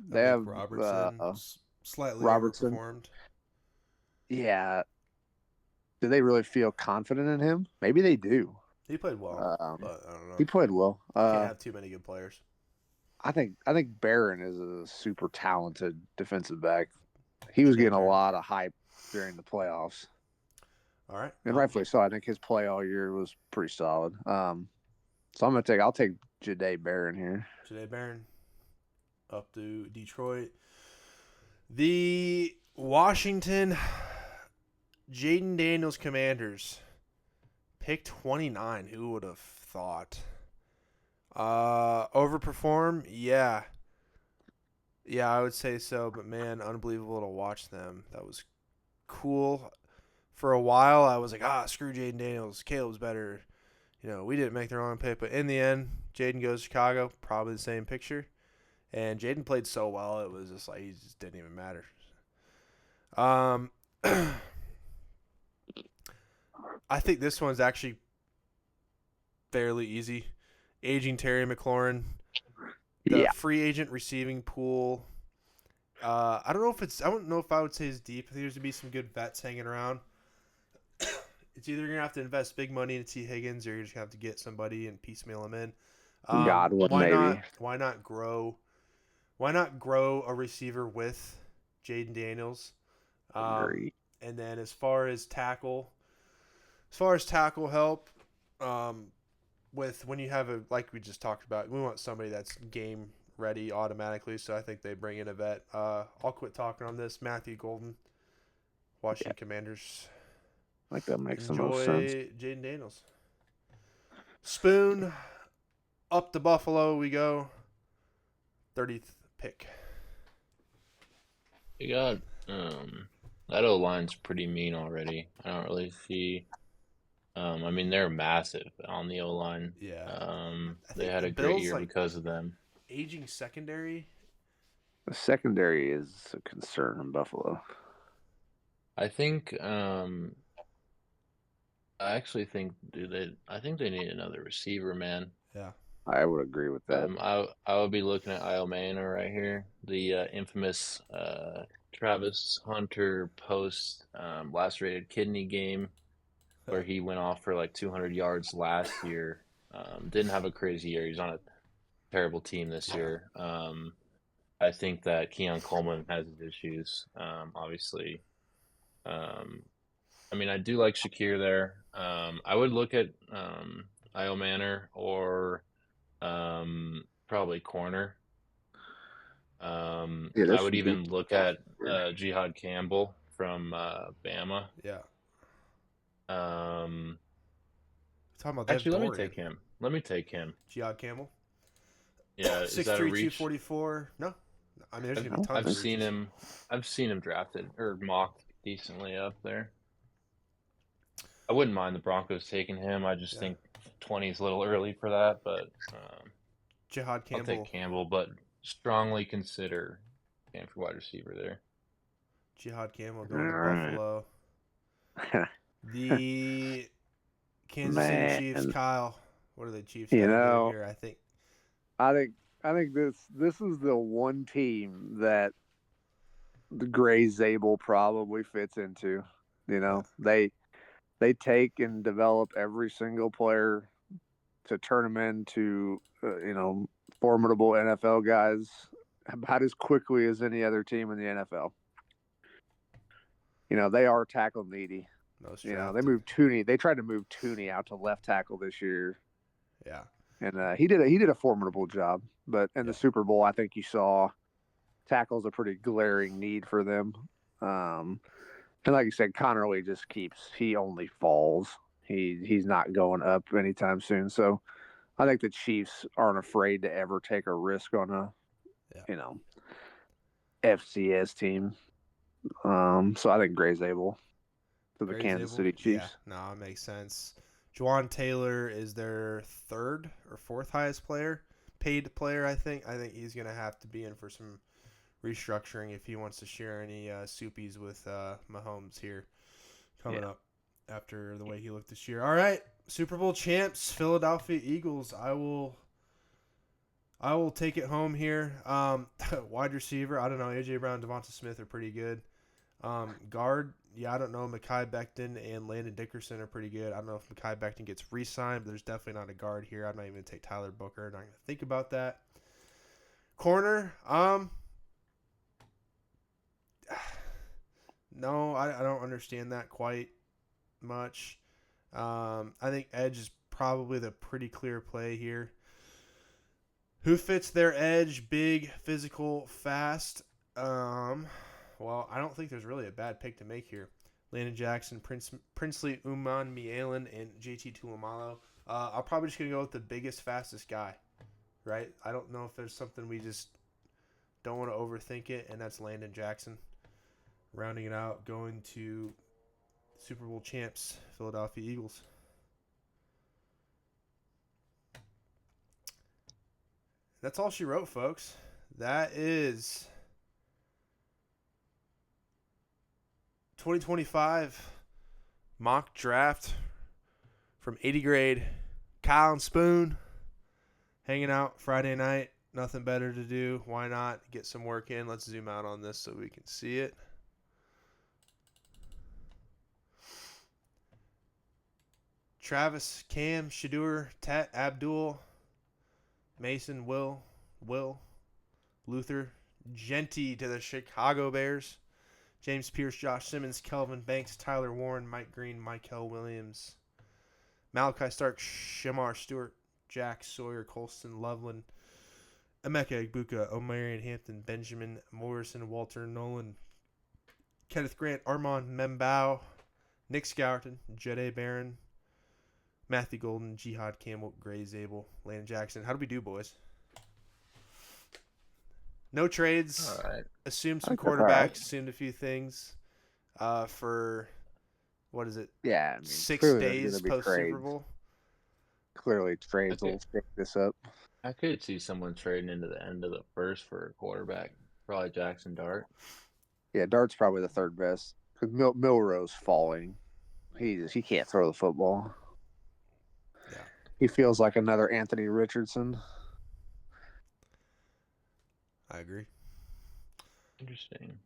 Speaker 3: They have
Speaker 1: Robertson, slightly
Speaker 3: Robertson.
Speaker 1: overperformed.
Speaker 3: Yeah. do they really feel confident in him? Maybe they do.
Speaker 1: He played well,
Speaker 3: Um,
Speaker 1: but I don't know.
Speaker 3: he played well.
Speaker 1: Can't have too many good players.
Speaker 3: I think Barron is a super talented defensive back. He was
Speaker 1: Janae
Speaker 3: getting a
Speaker 1: Barron.
Speaker 3: lot of hype during the playoffs,
Speaker 1: All right.
Speaker 3: and rightfully so. I think his play all year was pretty solid. So I'll take Janae Barron here.
Speaker 1: Janae Barron up to Detroit. The Washington Jaden Daniels Commanders pick 29. Who would have thought? Overperform? Yeah. Yeah, I would say so, but man, unbelievable to watch them. That was cool. For a while, I was like, screw Jaden Daniels. Caleb's better. We didn't make the wrong pick, but in the end, Jaden goes to Chicago. Probably the same picture. And Jaden played so well, it was just like he just didn't even matter. I think this one's actually fairly easy. Aging Terry McLaurin, the free agent receiving pool. I don't know if I would say it's deep. I think there's gonna be some good vets hanging around. It's either gonna have to invest big money into T. Higgins, or you're just gonna have to get somebody and piecemeal them in.
Speaker 3: Godwin,
Speaker 1: why
Speaker 3: maybe.
Speaker 1: Why not grow? Why not grow a receiver with Jaden Daniels?
Speaker 3: Agree.
Speaker 1: And then as far as tackle help, with when you have like we just talked about, we want somebody that's game ready automatically. So I think they bring in a vet. I'll quit talking on this. Matthew Golden, Washington Commanders.
Speaker 3: I think that makes the most sense.
Speaker 1: Enjoy Jaden Daniels. Spoon, up to Buffalo we go. 30th pick.
Speaker 2: You got that O line's pretty mean already. I don't really see. I mean, they're massive on the O line.
Speaker 1: Yeah.
Speaker 2: They had
Speaker 1: the
Speaker 2: a great
Speaker 1: Bills,
Speaker 2: year because of them.
Speaker 1: Aging secondary.
Speaker 3: The secondary is a concern in Buffalo.
Speaker 2: I think. I actually think I think they need another receiver, man.
Speaker 1: Yeah.
Speaker 3: I would agree with that.
Speaker 2: I would be looking at Iomana right here, the infamous Travis Hunter post lacerated kidney game where he went off for like 200 yards last year. Didn't have a crazy year. He's on a terrible team this year. I think that Keon Coleman has his issues, obviously. I mean, I do like Shakir there. I would look at Iomana or probably corner. I would even look at Jihad Campbell from Bama.
Speaker 1: Yeah. Talking about
Speaker 2: Actually, let me take him.
Speaker 1: Jihad Campbell.
Speaker 2: Yeah, is that a
Speaker 1: 6'3",
Speaker 2: reach?
Speaker 1: 244. No. I mean, there's going to be tons
Speaker 2: I've
Speaker 1: of
Speaker 2: seen
Speaker 1: reaches.
Speaker 2: him. I've seen him drafted or mocked decently up there. I wouldn't mind the Broncos taking him. I just think 20 is a little early for that, but
Speaker 1: Jihad Campbell.
Speaker 2: I'll take Campbell, but strongly consider him for wide receiver there.
Speaker 1: Jihad Campbell going to Buffalo. The Kansas City Chiefs, Kyle. What are the Chiefs got to do here?
Speaker 3: I think this is the one team that the Gray Zabel probably fits into. They take and develop every single player to turn them into formidable NFL guys about as quickly as any other team in the NFL. They are tackle needy. They moved Tooney. They tried to move Tooney out to left tackle this year.
Speaker 1: Yeah.
Speaker 3: And he did a formidable job. But in the Super Bowl, I think you saw tackle's a pretty glaring need for them. And like you said, Connerly he only falls. He's not going up anytime soon. So I think the Chiefs aren't afraid to ever take a risk on a FCS team. So I think Gray's able to the Kansas City Chiefs.
Speaker 1: Yeah, no, it makes sense. Juwan Taylor is their third or fourth highest paid player, I think. I think he's going to have to be in for some restructuring if he wants to share any soupies with Mahomes here coming up after the way he looked this year. All right, Super Bowl champs, Philadelphia Eagles. I will take it home here. Wide receiver, I don't know. AJ Brown, Devonta Smith are pretty good. Guard, yeah, I don't know. Mekhi Becton and Landon Dickerson are pretty good. I don't know if Mekhi Becton gets re-signed, but there's definitely not a guard here. I'm not even going to take Tyler Booker. Not going to think about that. Corner, no, I don't understand that quite much. I think edge is probably the pretty clear play here. Who fits their edge? Big, physical, fast. Well, I don't think there's really a bad pick to make here. Landon Jackson, Princely Uman Mielen, and JT Tuamalo. I'm probably just going to go with the biggest, fastest guy, right? I don't know if there's something we just don't want to overthink it, and that's Landon Jackson. Rounding it out, going to Super Bowl champs, Philadelphia Eagles. That's all she wrote, folks. That is 2025 mock draft from 80 grade. Kyle and Spoon hanging out Friday night. Nothing better to do. Why not get some work in? Let's zoom out on this so we can see it. Travis, Cam, Shadur, Tet, Abdul, Mason, Will, Luther, Genty to the Chicago Bears. James Pierce, Josh Simmons, Kelvin Banks, Tyler Warren, Mike Green, Michael Williams, Malachi Stark, Shamar Stewart, Jack Sawyer, Colston, Loveland, Emeka Egbuka, Omarion Hampton, Benjamin Morrison, Walter Nolan, Kenneth Grant, Armand Membao, Nick Scourton, Jede Barron, Matthew Golden, Jihad Campbell, Gray Zabel, Landon Jackson. How do we do, boys? No trades.
Speaker 2: All right.
Speaker 1: Assumed some
Speaker 3: I think that's all
Speaker 1: quarterbacks.
Speaker 3: right.
Speaker 1: Assumed a few things. For what is it?
Speaker 3: Yeah, I mean,
Speaker 1: 6
Speaker 3: clearly there's
Speaker 1: days
Speaker 3: gonna be
Speaker 1: post Super
Speaker 3: trades.
Speaker 1: Bowl.
Speaker 3: Clearly, trades
Speaker 2: Okay.
Speaker 3: will pick this up.
Speaker 2: I could see someone trading into the end of the first for a quarterback. Probably Jackson Dart.
Speaker 3: Yeah, Dart's probably the third best because Milroe's falling. He can't throw the football.
Speaker 1: Yeah.
Speaker 3: He feels like another Anthony Richardson.
Speaker 1: I agree.
Speaker 2: Interesting.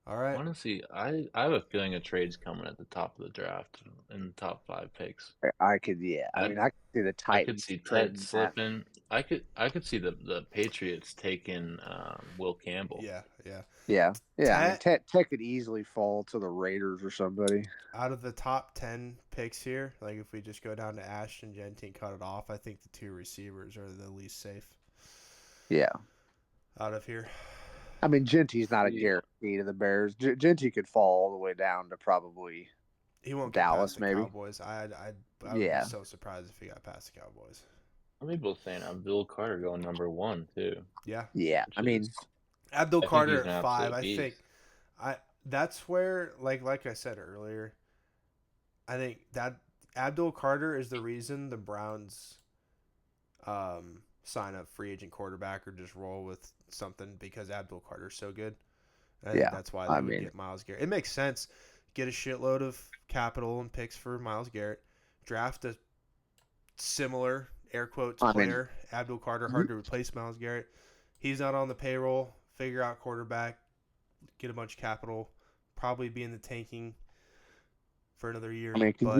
Speaker 1: All right.
Speaker 2: Honestly, I have a feeling a trade's coming at the top of the draft in the top 5 picks.
Speaker 3: I could, yeah. I mean, I could see the
Speaker 2: I could
Speaker 3: Titans
Speaker 2: see Ted
Speaker 3: trading that.
Speaker 2: slipping. I could see the Patriots taking Will Campbell.
Speaker 1: Yeah.
Speaker 3: Yeah. I mean,
Speaker 1: Tet,
Speaker 3: Tech could easily fall to the Raiders or somebody.
Speaker 1: out of the top 10 picks here, like if we just go down to Ashton, Genty, and cut it off, I think the 2 receivers are the least safe.
Speaker 3: Yeah.
Speaker 1: Out of here.
Speaker 3: I mean, Genty's not a
Speaker 2: Yeah.
Speaker 3: guarantee to the Bears. Genty could fall all the way down to probably
Speaker 1: He won't
Speaker 3: Dallas,
Speaker 1: get past the
Speaker 3: maybe.
Speaker 1: Cowboys. I would be
Speaker 3: Yeah.
Speaker 1: so surprised if he got past the Cowboys.
Speaker 2: Some people saying Abdul Carter going number 1 too.
Speaker 1: Yeah.
Speaker 3: Yeah. I mean,
Speaker 1: Abdul
Speaker 2: I think
Speaker 1: Carter
Speaker 2: he's an
Speaker 1: at 5.
Speaker 2: absolute
Speaker 1: I
Speaker 2: beast.
Speaker 1: think that's where like I said earlier, I think that Abdul Carter is the reason the Browns sign a free agent quarterback or just roll with something because Abdul Carter's so good. I think
Speaker 3: Yeah,
Speaker 1: that's why
Speaker 3: I
Speaker 1: they would
Speaker 3: mean-
Speaker 1: get Myles Garrett. It makes sense. Get a shitload of capital and picks for Myles Garrett. Draft a similar air quotes
Speaker 3: I mean-
Speaker 1: player. Abdul Carter, hard to replace Myles Garrett. He's not on the payroll. Figure out quarterback. Get a bunch of capital. Probably be in the tanking for another year.
Speaker 3: I mean,
Speaker 1: but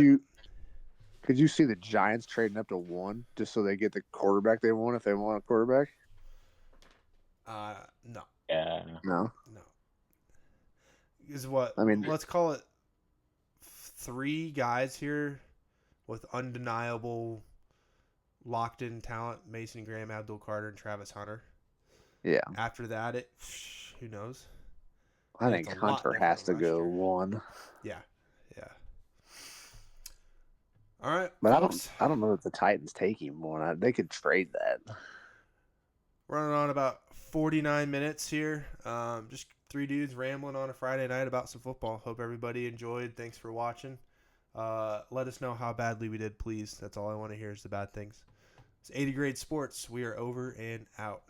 Speaker 3: could you see the Giants trading up to 1 just so they get the quarterback they want if they want a quarterback?
Speaker 1: no.
Speaker 2: Yeah.
Speaker 3: No.
Speaker 1: Is what
Speaker 3: I mean-
Speaker 1: let's call it 3 guys here with undeniable locked in talent: Mason Graham, Abdul Carter, and Travis Hunter.
Speaker 3: Yeah.
Speaker 1: After that, who knows?
Speaker 3: I
Speaker 1: It's
Speaker 3: think
Speaker 1: a lot
Speaker 3: Hunter has to
Speaker 1: different
Speaker 3: go
Speaker 1: roster.
Speaker 3: 1.
Speaker 1: Yeah. All right,
Speaker 3: But
Speaker 1: folks.
Speaker 3: I don't know if the Titans take him 1. They could trade that.
Speaker 1: Running on about 49 minutes here. Just 3 dudes rambling on a Friday night about some football. Hope everybody enjoyed. Thanks for watching. Let us know how badly we did, please. That's all I want to hear is the bad things. It's 80 Grade Sports. We are over and out.